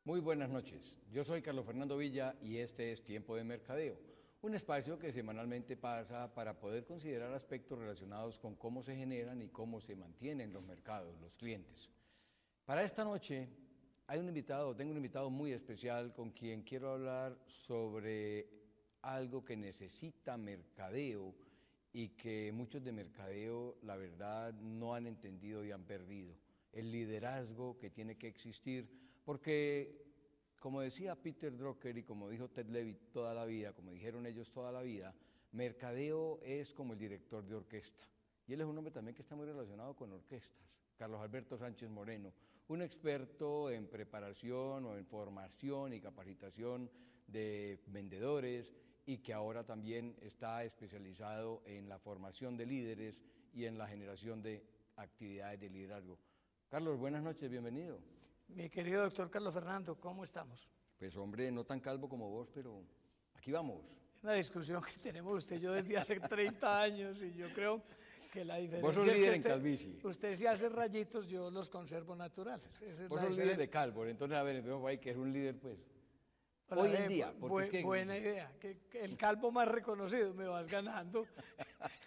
Muy buenas noches, yo soy Carlos Fernando Villa y este es Tiempo de Mercadeo, un espacio que semanalmente pasa para poder considerar aspectos relacionados con cómo se generan y cómo se mantienen los mercados, los clientes. Para esta noche tengo un invitado muy especial con quien quiero hablar sobre algo que necesita mercadeo y que muchos de mercadeo, la verdad, no han entendido y han perdido. El liderazgo que tiene que existir, porque como decía Peter Drucker y como dijo Ted Levitt toda la vida, como dijeron ellos toda la vida, mercadeo es como el director de orquesta. Y él es un hombre también que está muy relacionado con orquestas. Carlos Alberto Sánchez Moreno, un experto en preparación o en formación y capacitación de vendedores y que ahora también está especializado en la formación de líderes y en la generación de actividades de liderazgo. Carlos, buenas noches, bienvenido. Mi querido doctor Carlos Fernando, ¿cómo estamos? Pues hombre, no tan calvo como vos, pero aquí vamos. Es una discusión que tenemos usted y yo desde hace 30 años y yo creo que la diferencia vos sos líder es que en calvicie. Usted si hace rayitos, yo los conservo naturales. Esa es Vos la sos líder de calvo, entonces a ver, vemos ahí que es un líder pues. Hoy en día, porque es que... Buena idea, que el calvo más reconocido me vas ganando,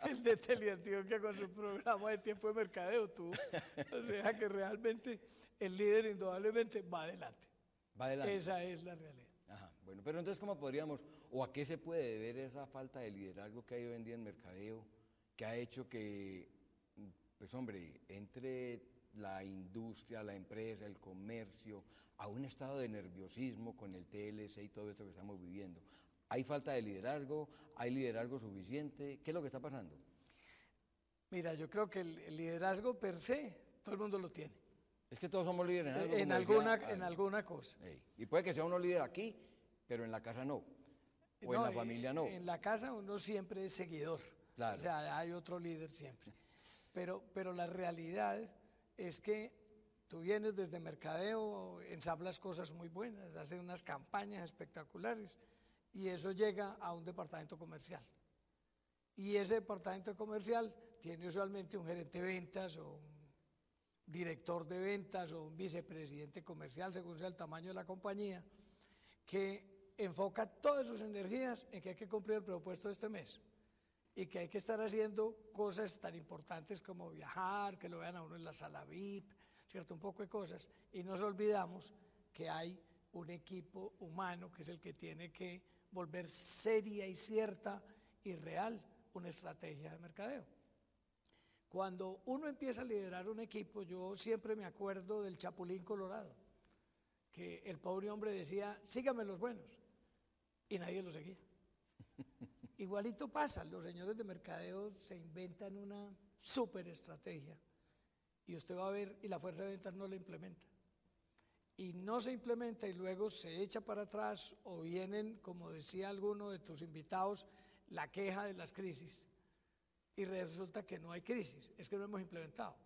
el de Teleantioquia con su programa de Tiempo de Mercadeo, tú. O sea que realmente el líder indudablemente va adelante. Va adelante. Esa es la realidad. Ajá, bueno, pero entonces ¿cómo podríamos, o a qué se puede deber esa falta de liderazgo que hay hoy en día en mercadeo, que ha hecho que, pues hombre, entre la industria, la empresa, el comercio, a un estado de nerviosismo con el TLC y todo esto que estamos viviendo? ¿Hay falta de liderazgo? ¿Hay liderazgo suficiente? ¿Qué es lo que está pasando? Mira, yo creo que el liderazgo per se, todo el mundo lo tiene. Es que todos somos líderes en algo. En alguna cosa. Y puede que sea uno líder aquí, pero en la casa no. O en la familia no. En la casa uno siempre es seguidor. Claro. O sea, hay otro líder siempre. Pero la realidad es que tú vienes desde mercadeo, ensamblas cosas muy buenas, haces unas campañas espectaculares y eso llega a un departamento comercial. Y ese departamento comercial tiene usualmente un gerente de ventas o un director de ventas o un vicepresidente comercial, según sea el tamaño de la compañía, que enfoca todas sus energías en que hay que cumplir el presupuesto de este mes y que hay que estar haciendo cosas tan importantes como viajar, que lo vean a uno en la sala VIP, ¿cierto? Un poco de cosas. Y nos olvidamos que hay un equipo humano que es el que tiene que volver seria y cierta y real una estrategia de mercadeo. Cuando uno empieza a liderar un equipo, yo siempre me acuerdo del Chapulín Colorado, que el pobre hombre decía, síganme los buenos, y nadie lo seguía. Igualito pasa, los señores de mercadeo se inventan una súper estrategia, y usted va a ver, y la fuerza de ventas no la implementa. Y no se implementa y luego se echa para atrás, o vienen, como decía alguno de tus invitados, la queja de las crisis. Y resulta que no hay crisis, es que no hemos implementado,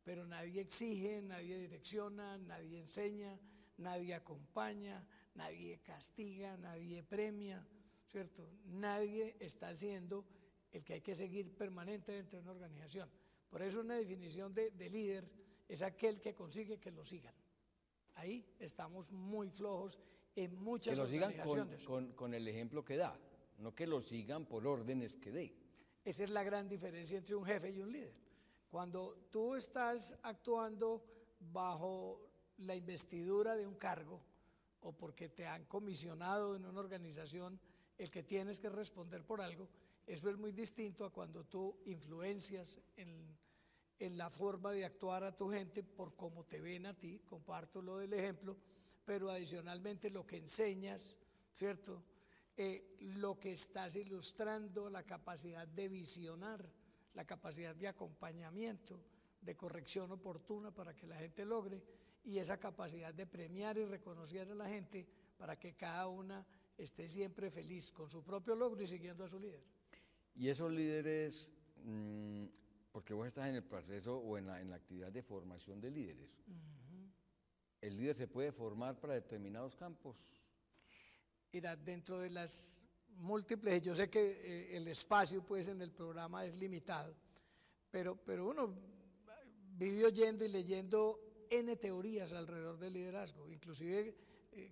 pero nadie exige, nadie direcciona, nadie enseña, nadie acompaña, nadie castiga, nadie premia, ¿cierto? Nadie está haciendo el que hay que seguir permanente dentro de una organización. Por eso una definición de líder es aquel que consigue que lo sigan. Ahí estamos muy flojos en muchas organizaciones. Que lo sigan con el ejemplo que da, no que lo sigan por órdenes que dé. Esa es la gran diferencia entre un jefe y un líder. Cuando tú estás actuando bajo la investidura de un cargo o porque te han comisionado en una organización el que tienes que responder por algo, eso es muy distinto a cuando tú influencias en la forma de actuar a tu gente por cómo te ven a ti, comparto lo del ejemplo, pero adicionalmente lo que enseñas, ¿cierto?, lo que estás ilustrando, la capacidad de visionar, la capacidad de acompañamiento, de corrección oportuna para que la gente logre, y esa capacidad de premiar y reconocer a la gente para que cada una esté siempre feliz con su propio logro y siguiendo a su líder. Y esos líderes, porque vos estás en el proceso o en la actividad de formación de líderes, ¿el líder se puede formar para determinados campos? Mira, dentro de las múltiples, yo sé que el espacio pues en el programa es limitado, pero uno vive oyendo y leyendo N teorías alrededor del liderazgo, inclusive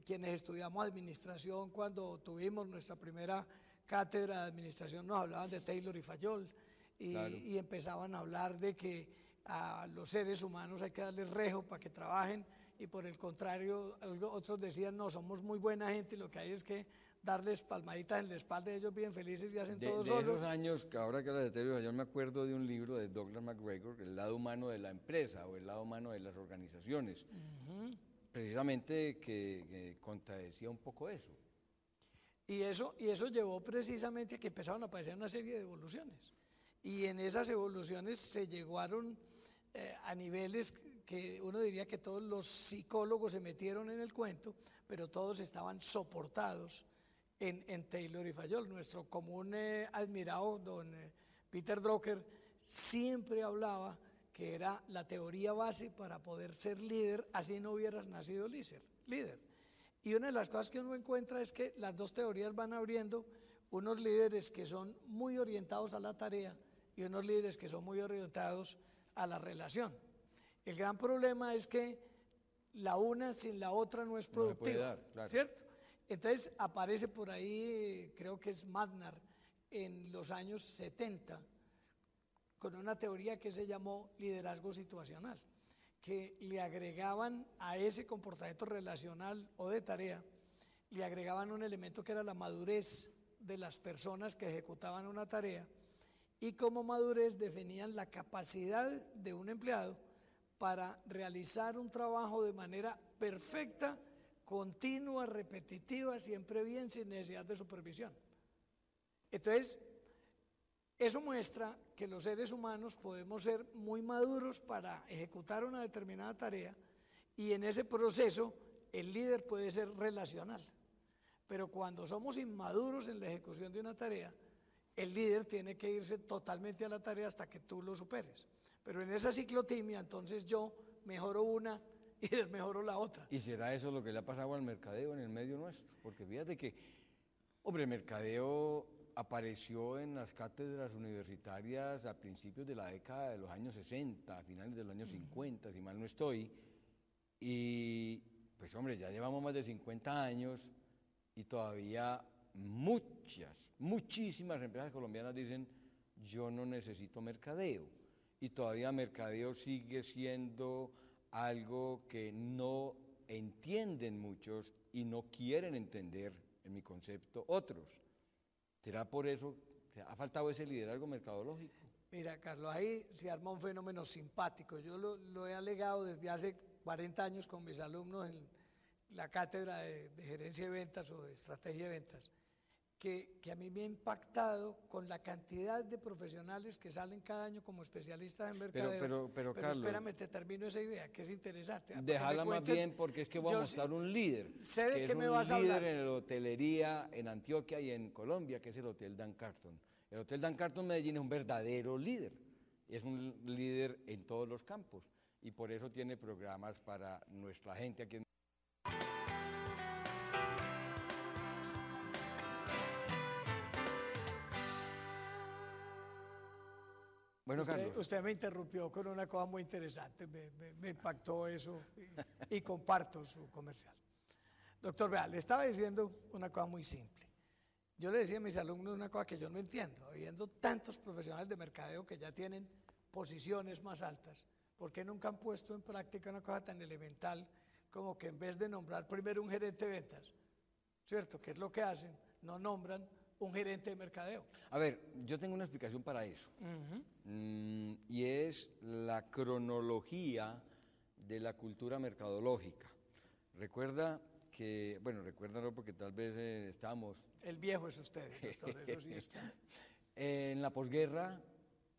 quienes estudiamos administración, cuando tuvimos nuestra primera cátedra de administración, nos hablaban de Taylor y Fayol, Claro. y empezaban a hablar de que a los seres humanos hay que darles rejo para que trabajen, y por el contrario, otros decían, no, somos muy buena gente y lo que hay es que darles palmaditas en la espalda, ellos viven felices y hacen todo De solos. esos años, que ahora que hablas de Taylor, yo me acuerdo de un libro de Douglas McGregor, El lado humano de la empresa o el lado humano de las organizaciones, precisamente que contradecía un poco eso. Y eso llevó precisamente a que empezaron a aparecer una serie de evoluciones. Y en esas evoluciones se llegaron a niveles que uno diría que todos los psicólogos se metieron en el cuento, pero todos estaban soportados en Taylor y Fayol. Nuestro común admirado don Peter Drucker siempre hablaba que era la teoría base para poder ser líder, así no hubieras nacido líder. Y una de las cosas que uno encuentra es que las dos teorías van abriendo unos líderes que son muy orientados a la tarea y unos líderes que son muy orientados a la relación. El gran problema es que la una sin la otra no es productiva, no se puede dar, claro. ¿cierto? Entonces aparece por ahí, creo que es Madnar, en los años 70, con una teoría que se llamó liderazgo situacional, que le agregaban a ese comportamiento relacional o de tarea, le agregaban un elemento que era la madurez de las personas que ejecutaban una tarea, y como madurez definían la capacidad de un empleado para realizar un trabajo de manera perfecta, continua, repetitiva, siempre bien, sin necesidad de supervisión. Entonces, eso muestra que los seres humanos podemos ser muy maduros para ejecutar una determinada tarea, y en ese proceso el líder puede ser relacional. Pero cuando somos inmaduros en la ejecución de una tarea, el líder tiene que irse totalmente a la tarea hasta que tú lo superes. Pero en esa ciclotimia, entonces yo mejoro una y desmejoro la otra. ¿Y será eso lo que le ha pasado al mercadeo en el medio nuestro? Porque fíjate que, hombre, el mercadeo apareció en las cátedras universitarias a principios de la década de los años 60, a finales de los años 50, si mal no estoy, y pues hombre, ya llevamos más de 50 años y todavía muchísimas empresas colombianas dicen, yo no necesito mercadeo, y todavía mercadeo sigue siendo algo que no entienden muchos y no quieren entender, en mi concepto, otros. ¿Será por eso que ha faltado ese liderazgo mercadológico? Mira, Carlos, ahí se arma un fenómeno simpático. Yo lo he alegado desde hace 40 años con mis alumnos en la cátedra de gerencia de ventas o de estrategia de ventas, que a mí me ha impactado con la cantidad de profesionales que salen cada año como especialistas en mercadeo. Pero Carlos, espérame, te termino esa idea, que es interesante. Déjala más bien, porque es que voy a mostrar un líder, sé de que qué es me un vas a líder hablar. en la hotelería en Antioquia y en Colombia, que es el Hotel Dan Carton. El Hotel Dan Carton Medellín es un verdadero líder, es un líder en todos los campos, y por eso tiene programas para nuestra gente aquí en Bueno, Carlos. Usted me interrumpió con una cosa muy interesante, me impactó eso y comparto su comercial. Doctor, vea, le estaba diciendo una cosa muy simple. Yo le decía a mis alumnos una cosa que yo no entiendo, habiendo tantos profesionales de mercadeo que ya tienen posiciones más altas, ¿por qué nunca han puesto en práctica una cosa tan elemental como que en vez de nombrar primero un gerente de ventas, ¿cierto? ¿Qué es lo que hacen? No nombran un gerente de mercadeo. A ver, yo tengo una explicación para eso. Y es la cronología de la cultura mercadológica. Recuerda que, bueno, recuérdalo porque tal vez estamos... El viejo es usted, doctor, eso sí es claro. En la posguerra,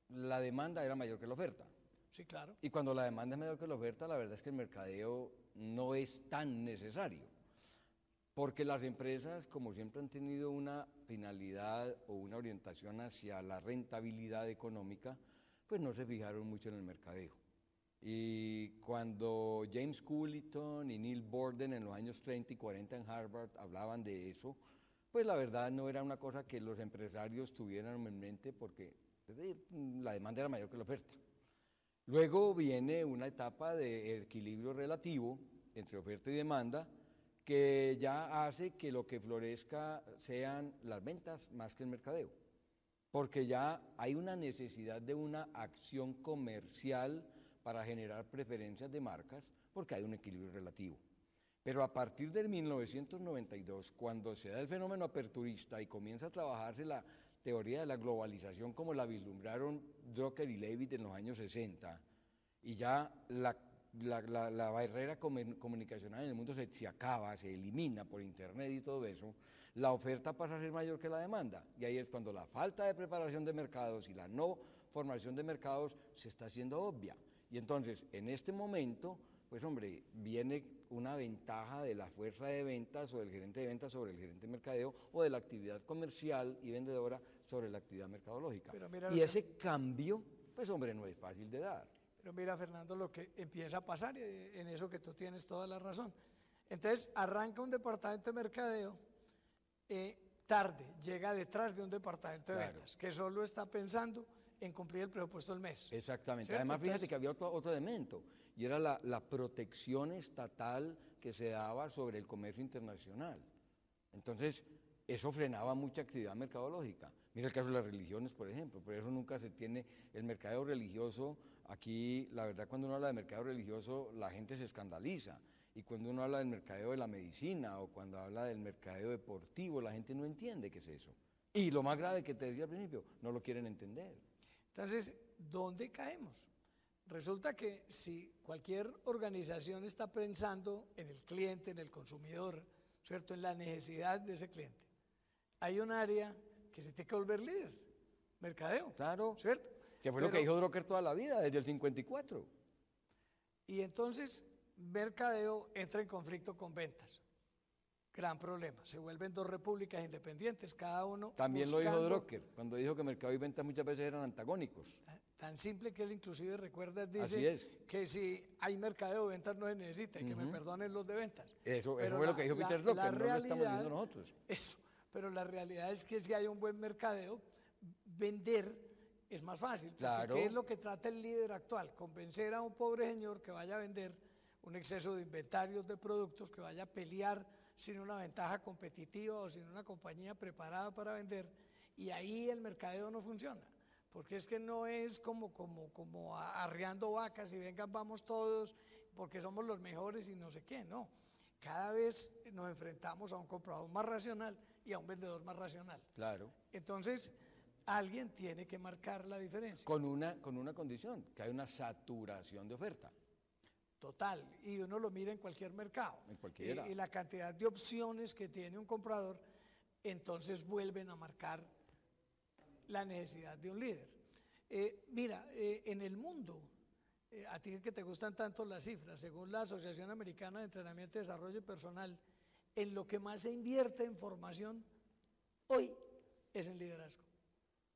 la demanda era mayor que la oferta. Sí, claro. Y cuando la demanda es mayor que la oferta, la verdad es que el mercadeo no es tan necesario. Porque las empresas, como siempre, han tenido una finalidad o una orientación hacia la rentabilidad económica, pues no se fijaron mucho en el mercadeo. Y cuando James Culliton y Neil Borden en los años 30 y 40 en Harvard hablaban de eso, pues la verdad no era una cosa que los empresarios tuvieran en mente porque la demanda era mayor que la oferta. Luego viene una etapa de equilibrio relativo entre oferta y demanda, que ya hace que lo que florezca sean las ventas más que el mercadeo, porque ya hay una necesidad de una acción comercial para generar preferencias de marcas, porque hay un equilibrio relativo. Pero a partir del 1992, cuando se da el fenómeno aperturista y comienza a trabajarse la teoría de la globalización como la vislumbraron Drucker y Levitt en los años 60, y ya la barrera comunicacional en el mundo se acaba, se elimina por internet y todo eso, la oferta pasa a ser mayor que la demanda. Y ahí es cuando la falta de preparación de mercados y la no formación de mercados se está haciendo obvia. Y entonces, en este momento, pues hombre, viene una ventaja de la fuerza de ventas o del gerente de ventas sobre el gerente de mercadeo o de la actividad comercial y vendedora sobre la actividad mercadológica. Y ese cambio, pues hombre, no es fácil de dar. Pero mira, Fernando, lo que empieza a pasar, en eso que tú tienes toda la razón. Entonces, arranca un departamento de mercadeo, tarde, llega detrás de un departamento de ventas, que solo está pensando en cumplir el presupuesto del mes. Exactamente. ¿Cierto? Además, fíjate Entonces, que había otro elemento, y era la protección estatal que se daba sobre el comercio internacional. Entonces, eso frenaba mucha actividad mercadológica. Mira el caso de las religiones, por ejemplo, por eso nunca se tiene el mercadeo religioso. Aquí, la verdad, cuando uno habla de mercadeo religioso, la gente se escandaliza. Y cuando uno habla del mercadeo de la medicina o cuando habla del mercadeo deportivo, la gente no entiende qué es eso. Y lo más grave que te decía al principio, no lo quieren entender. Entonces, ¿dónde caemos? Resulta que si cualquier organización está pensando en el cliente, en el consumidor, ¿cierto?, en la necesidad de ese cliente, hay un área que se tiene que volver líder, mercadeo. Claro. ¿Cierto? Que fue lo que dijo Drucker toda la vida, desde el 54. Y entonces, mercadeo entra en conflicto con ventas. Gran problema. Se vuelven dos repúblicas independientes, cada uno También buscando, lo dijo Drucker, cuando dijo que mercado y ventas muchas veces eran antagónicos. Tan simple que él inclusive, recuerdas, dice que si hay mercadeo, ventas no se necesita, y que me perdonen los de ventas. Eso fue lo que dijo Peter Drucker, no lo estamos diciendo nosotros. Eso, pero la realidad es que si hay un buen mercadeo, vender es más fácil. Claro. ¿Qué es lo que trata el líder actual? Convencer a un pobre señor que vaya a vender un exceso de inventarios de productos, que vaya a pelear sin una ventaja competitiva o sin una compañía preparada para vender, y ahí el mercadeo no funciona, porque es que no es como arriando vacas y vengan, vamos todos, porque somos los mejores y no sé qué, no. Cada vez nos enfrentamos a un comprador más racional y a un vendedor más racional. Claro. Entonces, alguien tiene que marcar la diferencia. Con una condición, que hay una saturación de oferta. Total, y uno lo mira en cualquier mercado. En cualquiera. Y la cantidad de opciones que tiene un comprador, entonces vuelven a marcar la necesidad de un líder. Mira, en el mundo, a ti que te gustan tanto las cifras, según la Asociación Americana de Entrenamiento y Desarrollo Personal, en lo que más se invierte en formación hoy es en liderazgo.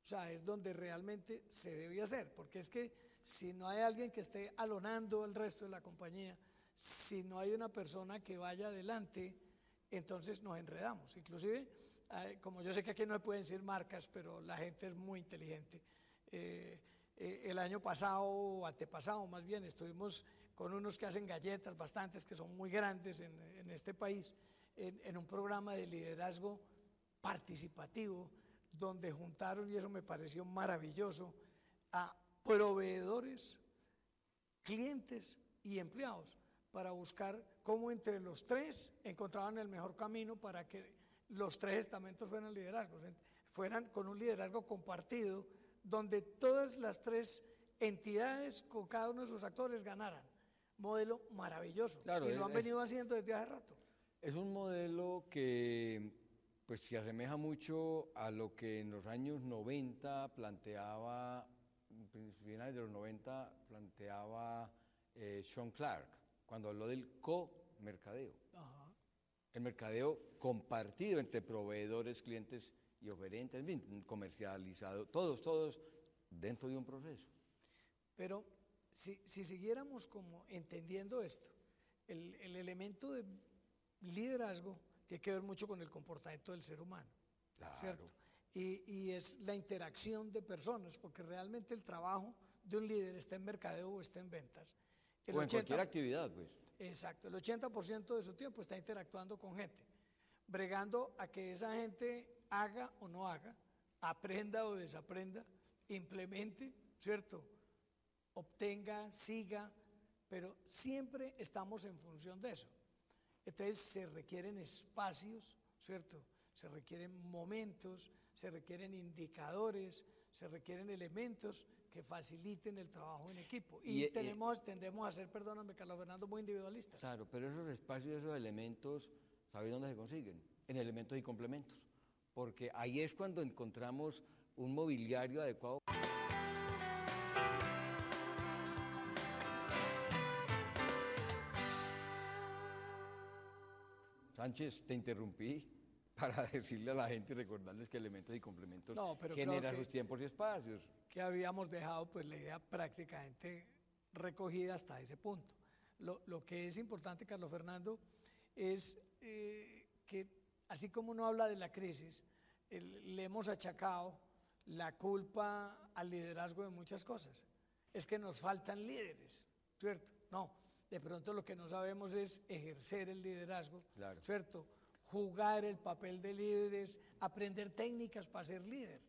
O sea, es donde realmente se debe hacer, porque es que si no hay alguien que esté alonando al resto de la compañía, si no hay una persona que vaya adelante, entonces nos enredamos. Inclusive, como yo sé que aquí no se pueden decir marcas, pero la gente es muy inteligente. El año pasado, o antepasado más bien, estuvimos con unos que hacen galletas, bastantes, que son muy grandes en este país, en un programa de liderazgo participativo, donde juntaron, y eso me pareció maravilloso, a proveedores, clientes y empleados, para buscar cómo entre los tres encontraban el mejor camino para que los tres estamentos fueran con un liderazgo compartido, donde todas las tres entidades con cada uno de sus actores ganaran. Modelo maravilloso. Claro, y lo han venido haciendo desde hace rato. Es un modelo que pues se asemeja mucho a lo que en los años 90 planteaba, finales de los 90 planteaba Sean Clark, cuando habló del co-mercadeo. El mercadeo compartido entre proveedores, clientes y oferentes, en fin, comercializado, todos dentro de un proceso. Pero si siguiéramos como entendiendo esto, el elemento de liderazgo tiene que ver mucho con el comportamiento del ser humano, claro, ¿cierto? Y es la interacción de personas, porque realmente el trabajo de un líder, está en mercadeo o está en ventas, El O en 80%, cualquier actividad, pues. exacto, el 80% de su tiempo está interactuando con gente, bregando a que esa gente haga o no haga, aprenda o desaprenda, implemente, ¿cierto? Obtenga, siga, pero siempre estamos en función de eso. Entonces se requieren espacios, ¿cierto? Se requieren momentos, se requieren indicadores, se requieren elementos que faciliten el trabajo en equipo. Y tendemos a ser, perdóname, Carlos Fernando, muy individualistas. Claro, pero esos espacios, esos elementos, ¿sabes dónde se consiguen? En elementos y complementos. Porque ahí es cuando encontramos un mobiliario adecuado. Sánchez, te interrumpí para decirle a la gente y recordarles que elementos y complementos generan sus tiempos y espacios. Que habíamos dejado pues la idea prácticamente recogida hasta ese punto. Lo que es importante, Carlos Fernando, es que así como uno habla de la crisis, le hemos achacado la culpa al liderazgo de muchas cosas. Es que nos faltan líderes, ¿cierto? No, de pronto lo que no sabemos es ejercer el liderazgo, claro, ¿cierto? Jugar el papel de líderes, aprender técnicas para ser líder.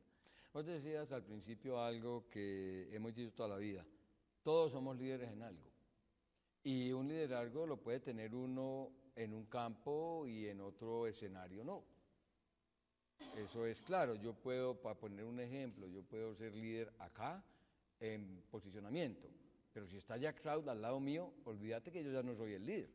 Vos decías al principio algo que hemos dicho toda la vida, todos somos líderes en algo. Y un liderazgo lo puede tener uno en un campo y en otro escenario no. Eso es claro, yo puedo, para poner un ejemplo, yo puedo ser líder acá en posicionamiento, pero si está Jack Cloud al lado mío, olvídate que yo ya no soy el líder.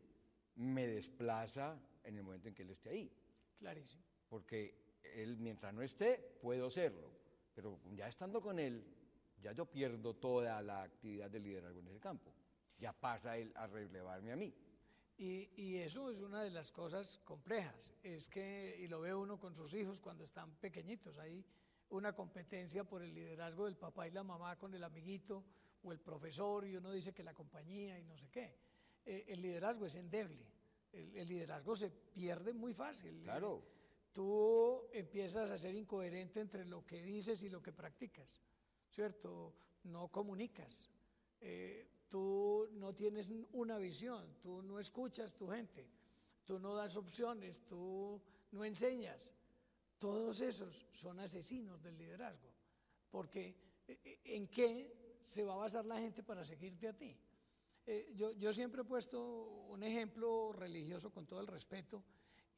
Me desplaza en el momento en que él esté ahí. Clarísimo. Porque él, mientras no esté, puedo serlo, pero ya estando con él, ya yo pierdo toda la actividad de liderazgo en ese campo. Ya pasa él a relevarme a mí. Y eso es una de las cosas complejas, es que, y lo ve uno con sus hijos cuando están pequeñitos, hay una competencia por el liderazgo del papá y la mamá con el amiguito o el profesor, y uno dice que la compañía y no sé qué. El liderazgo es endeble, el liderazgo se pierde muy fácil. Claro. Tú empiezas a ser incoherente entre lo que dices y lo que practicas, ¿cierto? No comunicas. Tú no tienes una visión, tú no escuchas tu gente, tú no das opciones, tú no enseñas. Todos esos son asesinos del liderazgo, porque ¿en qué se va a basar la gente para seguirte a ti? Yo siempre he puesto un ejemplo religioso con todo el respeto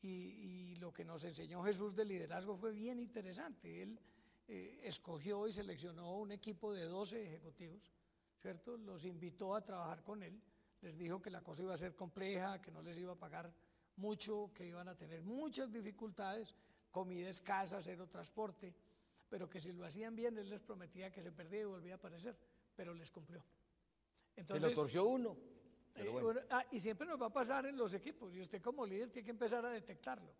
y lo que nos enseñó Jesús del liderazgo fue bien interesante. Él escogió y seleccionó un equipo de 12 ejecutivos, ¿cierto? Los invitó a trabajar con él, les dijo que la cosa iba a ser compleja, que no les iba a pagar mucho, que iban a tener muchas dificultades, comida escasa, cero transporte, pero que si lo hacían bien, él les prometía que se perdía y volvía a aparecer, pero les cumplió. Entonces, se lo torció uno. Pero bueno. Y siempre nos va a pasar en los equipos, y usted como líder tiene que empezar a detectarlo.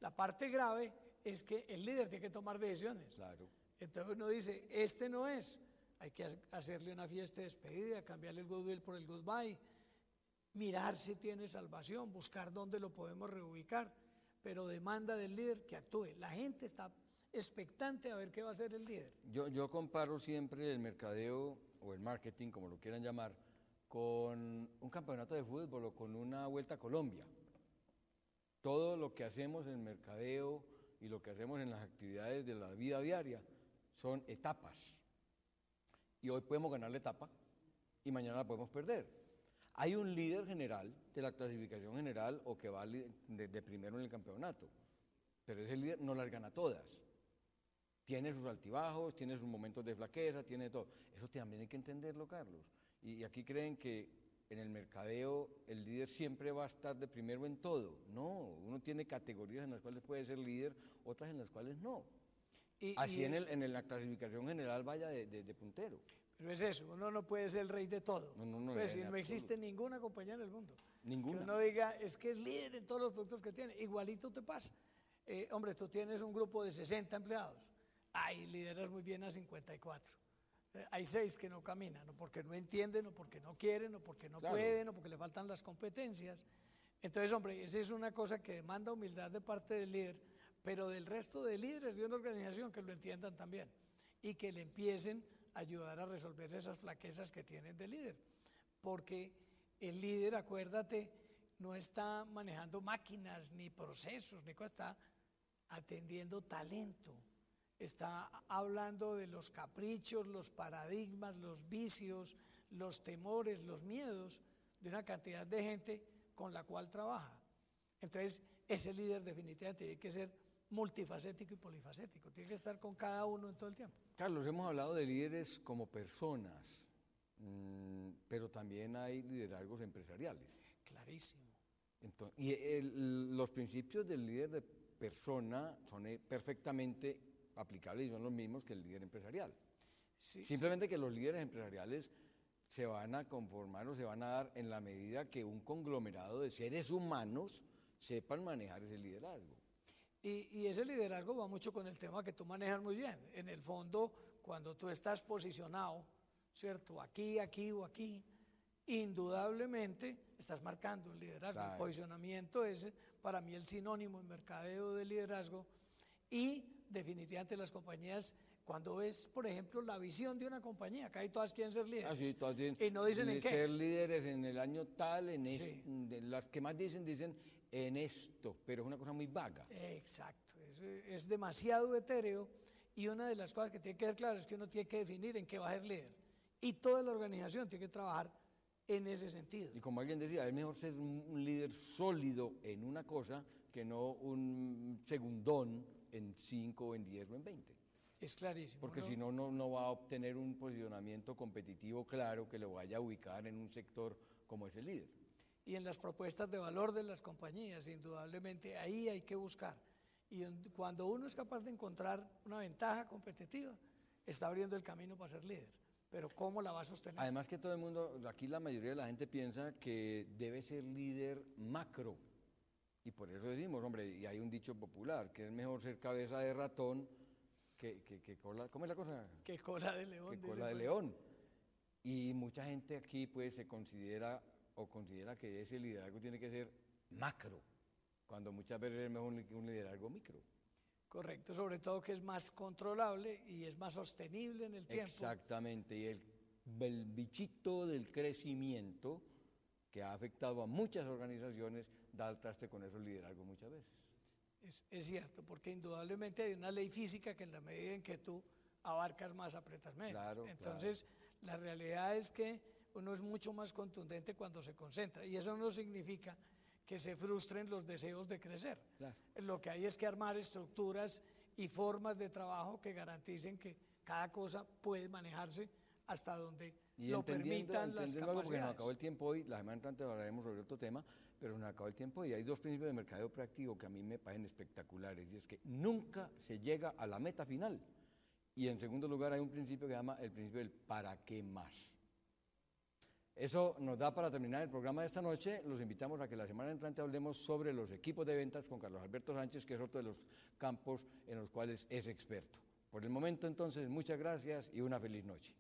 La parte grave es que el líder tiene que tomar decisiones. Claro. Entonces uno dice, este no es. Hay que hacerle una fiesta de despedida, cambiarle el goodwill por el goodbye, mirar si tiene salvación, buscar dónde lo podemos reubicar, pero demanda del líder que actúe. La gente está expectante a ver qué va a hacer el líder. Yo comparo siempre el mercadeo o el marketing, como lo quieran llamar, con un campeonato de fútbol o con una vuelta a Colombia. Todo lo que hacemos en el mercadeo y lo que hacemos en las actividades de la vida diaria son etapas. Y hoy podemos ganar la etapa y mañana la podemos perder. Hay un líder general de la clasificación general o que va de primero en el campeonato, pero ese líder no las gana todas. Tiene sus altibajos, tiene sus momentos de flaqueza, tiene todo. Eso también hay que entenderlo, Carlos. Y aquí creen que en el mercadeo el líder siempre va a estar de primero en todo. No, uno tiene categorías en las cuales puede ser líder, otras en las cuales no. Así en la clasificación general vaya de puntero. Pero es eso, uno no puede ser el rey de todo. No, pues si no existe ninguna compañía en el mundo. Ninguna. Que uno diga, es que es líder en todos los productos que tiene. Igualito te pasa. Hombre, tú tienes un grupo de 60 empleados. Ay, lideras muy bien a 54. Hay 6 que no caminan, o porque no entienden, o porque no quieren, o porque no pueden, o porque le faltan las competencias. Entonces, hombre, esa es una cosa que demanda humildad de parte del líder, pero del resto de líderes de una organización que lo entiendan también y que le empiecen a ayudar a resolver esas flaquezas que tienen de líder. Porque el líder, acuérdate, no está manejando máquinas ni procesos, ni cosas, está atendiendo talento, está hablando de los caprichos, los paradigmas, los vicios, los temores, los miedos de una cantidad de gente con la cual trabaja. Entonces, ese líder definitivamente tiene que ser multifacético y polifacético, tiene que estar con cada uno en todo el tiempo. Carlos, hemos hablado de líderes como personas, pero también hay liderazgos empresariales. Clarísimo. Entonces, los principios del líder de persona son perfectamente aplicables y son los mismos que el líder empresarial. Sí, Simplemente que los líderes empresariales se van a conformar o se van a dar en la medida que un conglomerado de seres humanos sepan manejar ese liderazgo. Y ese liderazgo va mucho con el tema que tú manejas muy bien. En el fondo, cuando tú estás posicionado, ¿cierto? Aquí, aquí o aquí, indudablemente estás marcando el liderazgo. Claro. El posicionamiento es para mí el sinónimo en mercadeo de liderazgo, y definitivamente las compañías, cuando ves, por ejemplo, la visión de una compañía, acá hay todas quieren ser líderes. Sí, todas tienen Y no dicen en qué. ser líderes en el año tal, Sí. las que más dicen en esto, pero es una cosa muy vaga. Exacto, es demasiado etéreo, y una de las cosas que tiene que ver claro es que uno tiene que definir en qué va a ser líder, y toda la organización tiene que trabajar en ese sentido. Y como alguien decía, es mejor ser un líder sólido en una cosa que no un segundón en 5 o en 10 o en 20. Es clarísimo. Porque ¿no? si no, no va a obtener un posicionamiento competitivo claro que lo vaya a ubicar en un sector como ese líder. Y en las propuestas de valor de las compañías, indudablemente ahí hay que buscar. Y cuando uno es capaz de encontrar una ventaja competitiva, está abriendo el camino para ser líder. Pero ¿cómo la va a sostener? Además que todo el mundo, aquí la mayoría de la gente piensa que debe ser líder macro. Y por eso decimos, hombre, y hay un dicho popular, que es mejor ser cabeza de ratón que cola, ¿cómo es la cosa? Que cola de león. Que cola de león. Y mucha gente aquí pues se considera que ese liderazgo tiene que ser macro, cuando muchas veces es mejor un liderazgo micro. Correcto, sobre todo que es más controlable y es más sostenible en el tiempo. Exactamente, y el bichito del crecimiento que ha afectado a muchas organizaciones da al traste con esos liderazgos muchas veces. Es cierto, porque indudablemente hay una ley física que en la medida en que tú abarcas más, apretas menos. Claro, entonces, la realidad es que uno es mucho más contundente cuando se concentra, y eso no significa que se frustren los deseos de crecer. Claro. Lo que hay es que armar estructuras y formas de trabajo que garanticen que cada cosa puede manejarse hasta donde lo permitan las capacidades. Porque nos acabó el tiempo hoy, la semana entrante hablaremos sobre otro tema, pero nos acabó el tiempo y hay dos principios de mercadeo práctico que a mí me parecen espectaculares, y es que nunca se llega a la meta final. Y en segundo lugar hay un principio que se llama el principio del para qué más. Eso nos da para terminar el programa de esta noche. Los invitamos a que la semana entrante hablemos sobre los equipos de ventas con Carlos Alberto Sánchez, que es otro de los campos en los cuales es experto. Por el momento entonces, muchas gracias y una feliz noche.